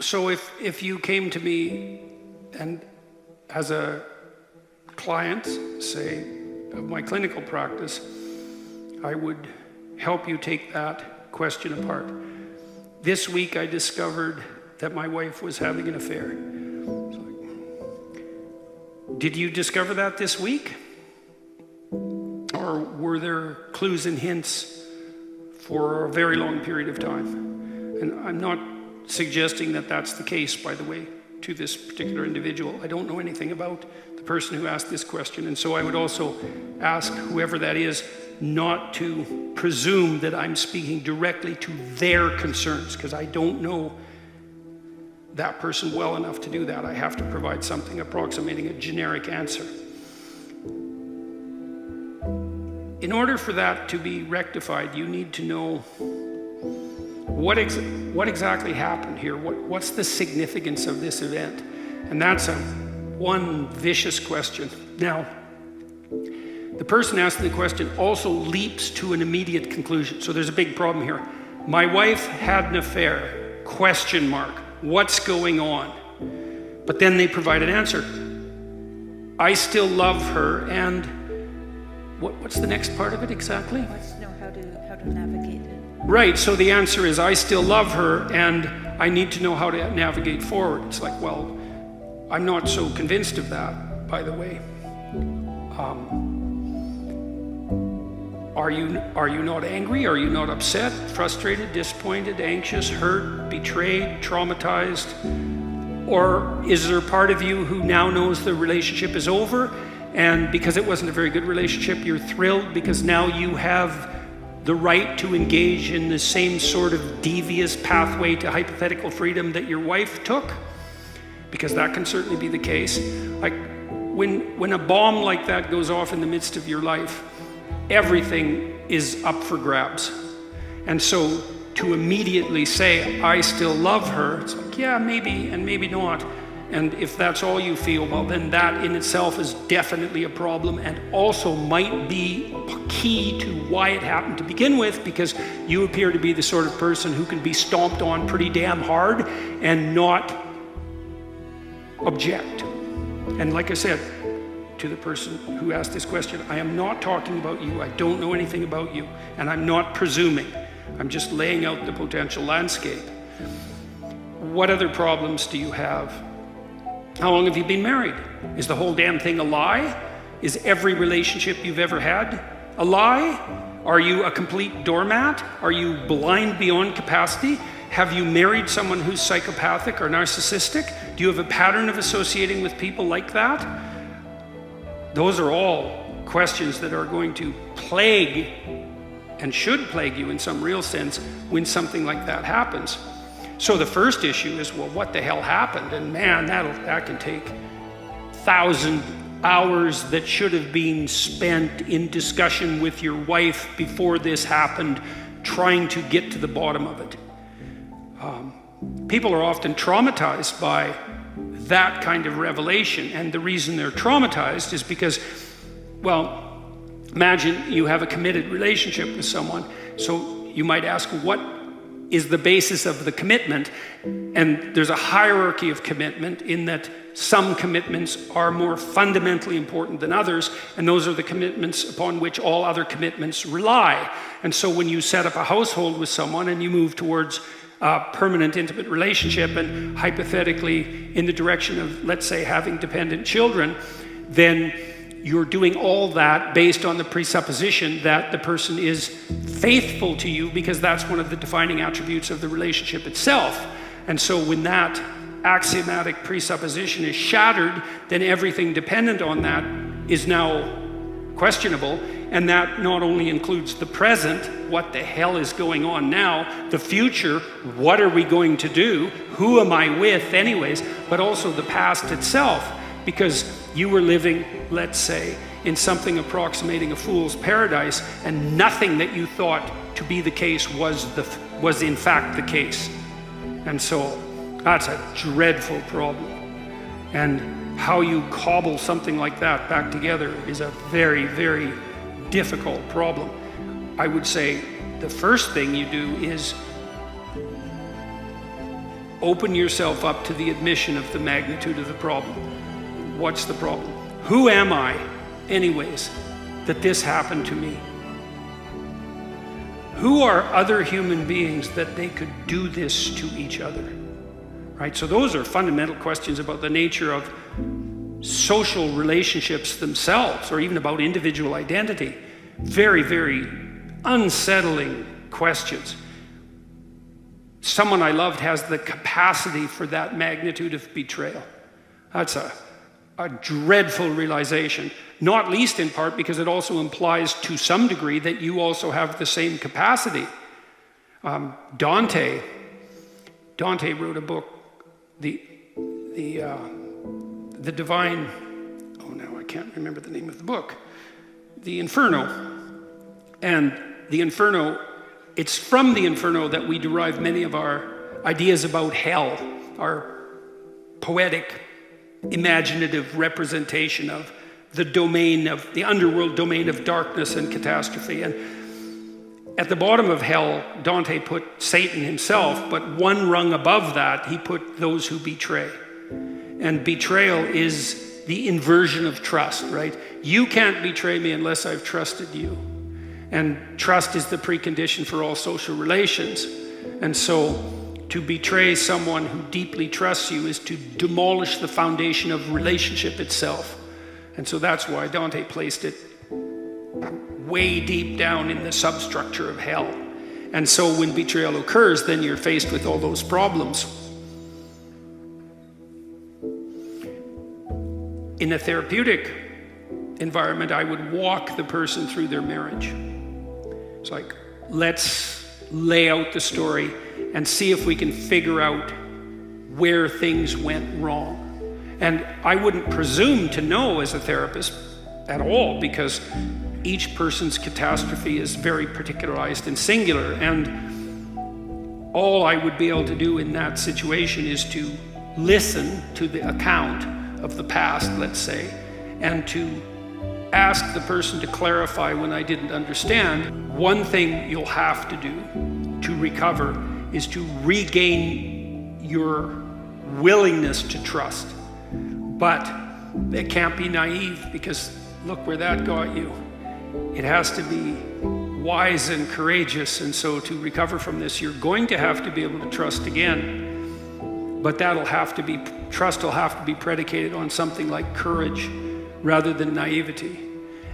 So if you came to me and as a client, say, of my clinical practice, I would help you take that question apart. This week I discovered that my wife was having an affair. Did you discover that this week? Or were there clues and hints for a very long period of time? And I'm not suggesting that that's the case, by the way, to this particular individual. I don't know anything about the person who asked this question, and so I would also ask whoever that is not to presume that I'm speaking directly to their concerns, because I don't know that person well enough to do that. I have to provide something approximating a generic answer. In order for that to be rectified, you need to know what exactly happened here. What's the significance of this event? And that's one vicious question. Now, the person asking the question also leaps to an immediate conclusion. So there's a big problem here. My wife had an affair, question mark. What's going on? But then they provide an answer. I still love her, and what's the next part of it exactly? Wants to know how to navigate it. Right, so the answer is I still love her and I need to know how to navigate forward. It's like, well, I'm not so convinced of that, by the way. Are you not angry? Are you not upset, frustrated, disappointed, anxious, hurt, betrayed, traumatized? Or is there a part of you who now knows the relationship is over, and because it wasn't a very good relationship, you're thrilled because now you have the right to engage in the same sort of devious pathway to hypothetical freedom that your wife took? Because that can certainly be the case. Like when a bomb like that goes off in the midst of your life, everything is up for grabs. And so to immediately say, I still love her, it's like, yeah, maybe and maybe not. And if that's all you feel, well, then that in itself is definitely a problem, and also might be key to why it happened to begin with, because you appear to be the sort of person who can be stomped on pretty damn hard and not object. And like I said, to the person who asked this question, I am not talking about you. I don't know anything about you, and I'm not presuming. I'm just laying out the potential landscape. What other problems do you have? How long have you been married? Is the whole damn thing a lie? Is every relationship you've ever had a lie? Are you a complete doormat? Are you blind beyond capacity? Have you married someone who's psychopathic or narcissistic? Do you have a pattern of associating with people like that? Those are all questions that are going to plague and should plague you in some real sense when something like that happens. So the first issue is, well, what the hell happened? And man, that can take 1,000 hours that should have been spent in discussion with your wife before this happened, trying to get to the bottom of it. People are often traumatized by that kind of revelation, and the reason they're traumatized is because, well, imagine you have a committed relationship with someone, so you might ask, what is the basis of the commitment? And there's a hierarchy of commitment in that some commitments are more fundamentally important than others, and those are the commitments upon which all other commitments rely. And so when you set up a household with someone and you move towards a permanent intimate relationship, and hypothetically in the direction of, let's say, having dependent children, then you're doing all that based on the presupposition that the person is faithful to you, because that's one of the defining attributes of the relationship itself. And so when that axiomatic presupposition is shattered, then everything dependent on that is now questionable. And that not only includes the present, what the hell is going on now, the future, what are we going to do, who am I with anyways, but also the past itself, because you were living, let's say, in something approximating a fool's paradise, and nothing that you thought to be the case was in fact the case. And so that's a dreadful problem. And how you cobble something like that back together is a very, very difficult problem. I would say the first thing you do is Open yourself up to the admission of the magnitude of the problem. What's the problem? Who am I, anyways, that this happened to me? Who are other human beings that they could do this to each other? Right? So those are fundamental questions about the nature of social relationships themselves, or even about individual identity. Very, very unsettling questions. Someone I loved has the capacity for that magnitude of betrayal. That's a dreadful realization, not least in part because it also implies to some degree that you also have the same capacity. Dante wrote a book, the Divine, oh now I can't remember the name of the book, the Inferno. And the Inferno, it's from the Inferno that we derive many of our ideas about hell, our poetic, imaginative representation of the domain of the underworld domain of darkness and catastrophe. And at the bottom of hell, Dante put Satan himself, but one rung above that, he put those who betray. And betrayal is the inversion of trust, right? You can't betray me unless I've trusted you. And trust is the precondition for all social relations. And so to betray someone who deeply trusts you is to demolish the foundation of relationship itself. And so that's why Dante placed it way deep down in the substructure of hell. And so when betrayal occurs, then you're faced with all those problems. In a therapeutic environment, I would walk the person through their marriage. It's like, let's lay out the story and see if we can figure out where things went wrong. And I wouldn't presume to know as a therapist at all, because each person's catastrophe is very particularized and singular. And all I would be able to do in that situation is to listen to the account of the past, let's say, and to ask the person to clarify when I didn't understand. One thing you'll have to do to recover is to regain your willingness to trust. But it can't be naive, because look where that got you. It has to be wise and courageous. And so to recover from this, you're going to have to be able to trust again. But trust will have to be predicated on something like courage rather than naivety.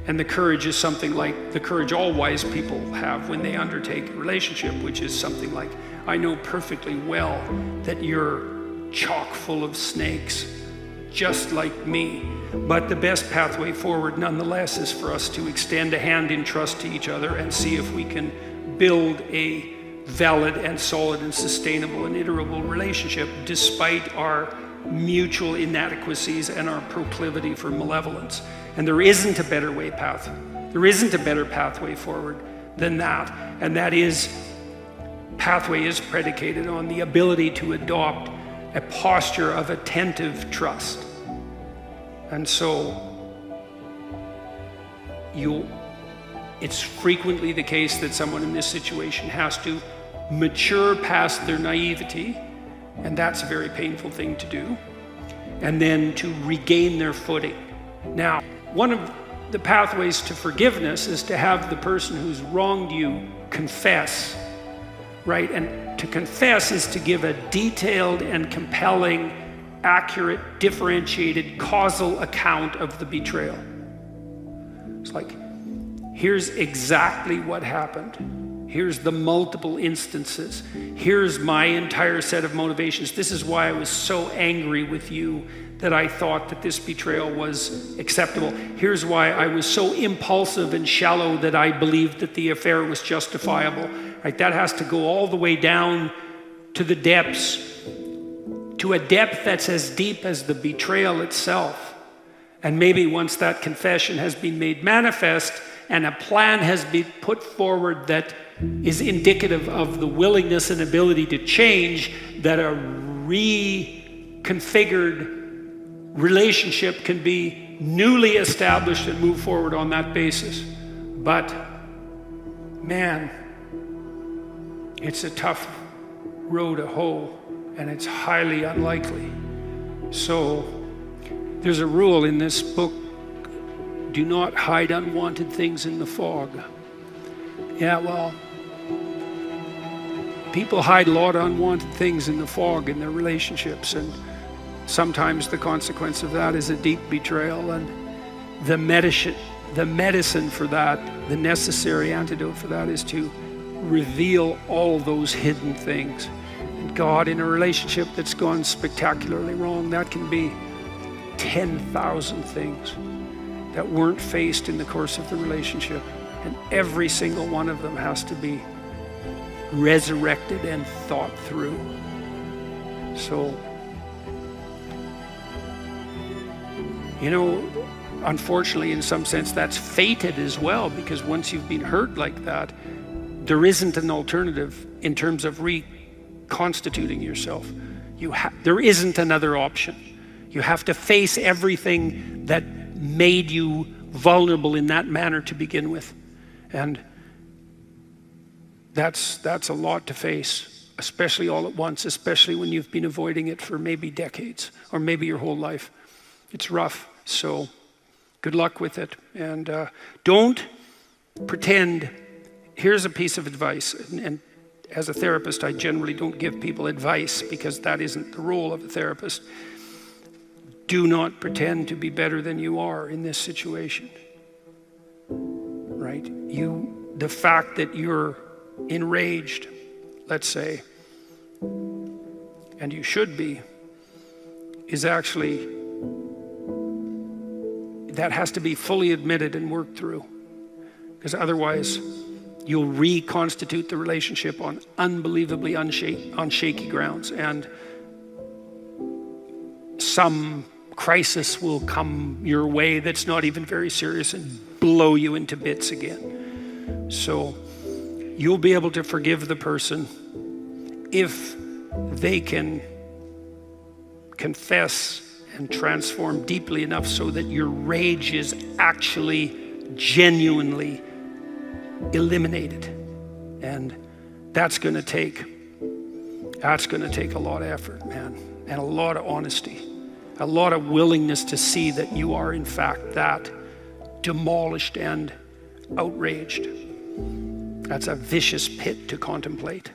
And the courage is something like the courage all wise people have when they undertake a relationship, which is something like, I know perfectly well that you're chock full of snakes, just like me. But the best pathway forward, nonetheless, is for us to extend a hand in trust to each other and see if we can build a valid and solid and sustainable and iterable relationship despite our mutual inadequacies and our proclivity for malevolence. And there isn't a better pathway forward than that. And that pathway is predicated on the ability to adopt a posture of attentive trust. And so it's frequently the case that someone in this situation has to mature past their naivety, and that's a very painful thing to do, and then to regain their footing. Now, one of the pathways to forgiveness is to have the person who's wronged you confess, right? And to confess is to give a detailed and compelling, accurate, differentiated, causal account of the betrayal. It's like, here's exactly what happened. Here's the multiple instances. Here's my entire set of motivations. This is why I was so angry with you that I thought that this betrayal was acceptable. Here's why I was so impulsive and shallow that I believed that the affair was justifiable. Right? That has to go all the way down to the depths, to a depth that's as deep as the betrayal itself. And maybe once that confession has been made manifest and a plan has been put forward that is indicative of the willingness and ability to change, that a reconfigured relationship can be newly established and move forward on that basis. But man, it's a tough row to hoe and it's highly unlikely. So there's a rule in this book: do not hide unwanted things in the fog. Yeah, well, people hide a lot of unwanted things in the fog in their relationships, and sometimes the consequence of that is a deep betrayal. And the medicine for that, the necessary antidote for that, is to reveal all those hidden things. And God, in a relationship that's gone spectacularly wrong, that can be 10,000 things that weren't faced in the course of the relationship, and every single one of them has to be resurrected and thought through. So, you know, unfortunately, in some sense, that's fated as well, because once you've been hurt like that, there isn't an alternative in terms of reconstituting yourself. There isn't another option. You have to face everything that made you vulnerable in that manner to begin with. And that's a lot to face, especially all at once, especially when you've been avoiding it for maybe decades or maybe your whole life. It's rough. So good luck with it. And don't pretend. Here's a piece of advice. And as a therapist, I generally don't give people advice because that isn't the role of a therapist. Do not pretend to be better than you are in this situation. Right? The fact that you're enraged, let's say, and you should be, is actually, that has to be fully admitted and worked through, because otherwise you'll reconstitute the relationship on unbelievably on shaky grounds, and some crisis will come your way that's not even very serious and blow you into bits again. So you'll be able to forgive the person if they can confess and transform deeply enough so that your rage is actually genuinely eliminated. And that's going to take a lot of effort, man, and a lot of honesty, a lot of willingness to see that you are in fact that demolished and outraged. That's a vicious pit to contemplate.